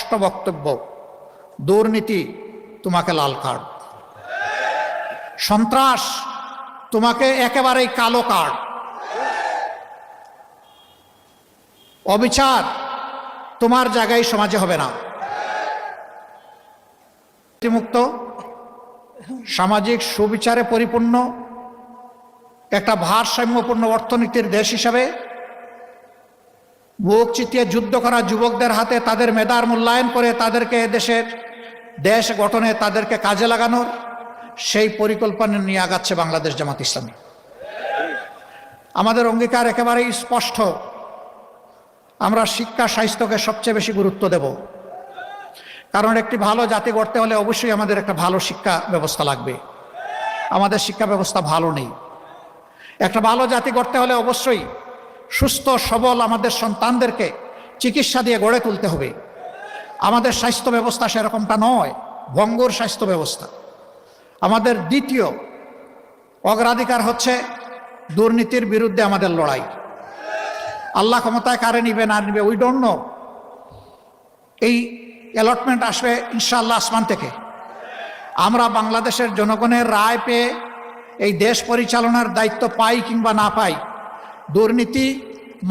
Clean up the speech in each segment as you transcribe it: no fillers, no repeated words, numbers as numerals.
স্পষ্ট বক্তব্য, দুর্নীতি তোমাকে লাল কার্ড, সন্ত্রাস তোমাকে একেবারেই কালো কার্ড, অবিচার তোমার জায়গায় সমাজে হবে না। মুক্ত সামাজিক সুবিচারে পরিপূর্ণ একটা ভারসাম্যপূর্ণ অর্থনীতির দেশ হিসাবে বুক চিতিয়ে যুদ্ধ করা যুবকদের হাতে তাদের মেধার মূল্যায়ন করে তাদেরকে দেশ গঠনে তাদেরকে কাজে লাগানোর সেই পরিকল্পনা নিয়ে আগাচ্ছে বাংলাদেশ জামাত ইসলামী। আমাদের অঙ্গীকার একেবারেই স্পষ্ট, আমরা শিক্ষা স্বাস্থ্যকে সবচেয়ে বেশি গুরুত্ব দেব। কারণ একটি ভালো জাতি গড়তে হলে অবশ্যই আমাদের একটা ভালো শিক্ষা ব্যবস্থা লাগবে। আমাদের শিক্ষা ব্যবস্থা ভালো নেই। একটা ভালো জাতি গড়তে হলে অবশ্যই সুস্থ সবল আমাদের সন্তানদেরকে চিকিৎসা দিয়ে গড়ে তুলতে হবে। আমাদের স্বাস্থ্য ব্যবস্থা সেরকমটা নয়, ভঙ্গুর স্বাস্থ্য ব্যবস্থা। আমাদের দ্বিতীয় অগ্রাধিকার হচ্ছে দুর্নীতির বিরুদ্ধে আমাদের লড়াই। আল্লাহ ক্ষমতায় কারে নিবে না নিবে উই ডোন্ট নো। এই অ্যালটমেন্ট আসবে ইনশাআল্লাহ আসমান থেকে। আমরা বাংলাদেশের জনগণের রায় পেয়ে এই দেশ পরিচালনার দায়িত্ব পাই কিংবা না পাই, দুর্নীতি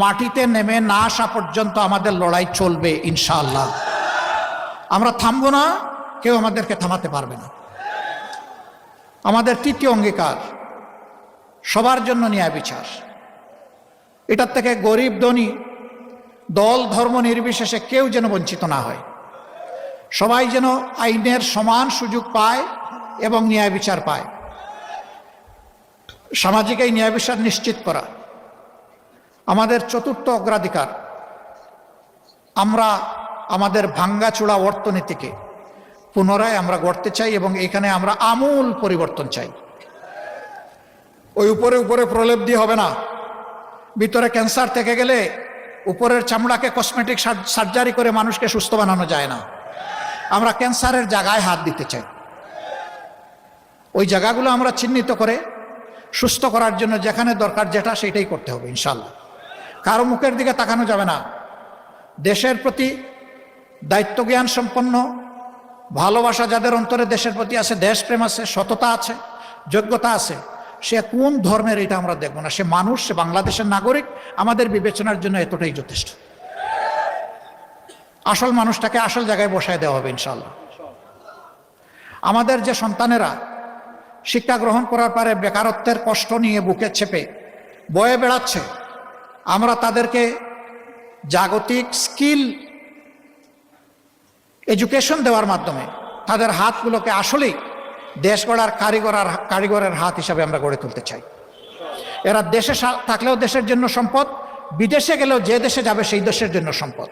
মাটিতে নেমে না আসা পর্যন্ত আমাদের লড়াই চলবে ইনশাআল্লাহ। আমরা থামবো না, কেউ আমাদেরকে থামাতে পারবে না। আমাদের তৃতীয় অঙ্গীকার সবার জন্য ন্যায় বিচার। এটার থেকে গরিব ধনী দল ধর্ম নির্বিশেষে কেউ যেন বঞ্চিত না হয়, সবাই যেন আইনের সমান সুযোগ পায় এবং ন্যায় বিচার পায়। সামাজিক এই ন্যায় বিচার নিশ্চিত করা আমাদের চতুর্থ অগ্রাধিকার। আমরা আমাদের ভাঙ্গাচোরা অর্থনীতিকে পুনরায় আমরা গড়তে চাই এবং এখানে আমরা আমূল পরিবর্তন চাই। ওই উপরে উপরে প্রলেপ দিয়ে হবে না। ভিতরে ক্যান্সার থেকে গেলে উপরের চামড়াকে কসমেটিক সার্জারি করে মানুষকে সুস্থ বানানো যায় না। আমরা ক্যান্সারের জায়গায় হাত দিতে চাই। ওই জায়গাগুলো আমরা চিহ্নিত করে সুস্থ করার জন্য যেখানে দরকার যেটা সেটাই করতে হবে ইনশাআল্লাহ। কারো মুখের দিকে তাকানো যাবে না। দেশের প্রতি দায়িত্ব জ্ঞান সম্পন্ন, ভালোবাসা যাদের অন্তরে দেশের প্রতি আছে, দেশপ্রেম আছে, সততা আছে, যোগ্যতা আছে, সে কোন ধর্মের এটা আমরা দেখব না। সে মানুষ, সে বাংলাদেশের নাগরিক, আমাদের বিবেচনার জন্য এতটাই যথেষ্ট। আসল মানুষটাকে আসল জায়গায় বসায় দেওয়া হবে ইনশাআল্লাহ। আমাদের যে সন্তানেরা শিক্ষা গ্রহণ করার পরে বেকারত্বের কষ্ট নিয়ে বুকে চেপে বয়ে বেড়াচ্ছে, আমরা তাদেরকে জাগতিক স্কিল এডুকেশন দেওয়ার মাধ্যমে তাদের হাতগুলোকে আসলেই দেশ গড়ার কারিগরের হাত হিসাবে আমরা গড়ে তুলতে চাই। এরা দেশে থাকলেও দেশের জন্য সম্পদ, বিদেশে গেলেও যে দেশে যাবে সেই দেশের জন্য সম্পদ।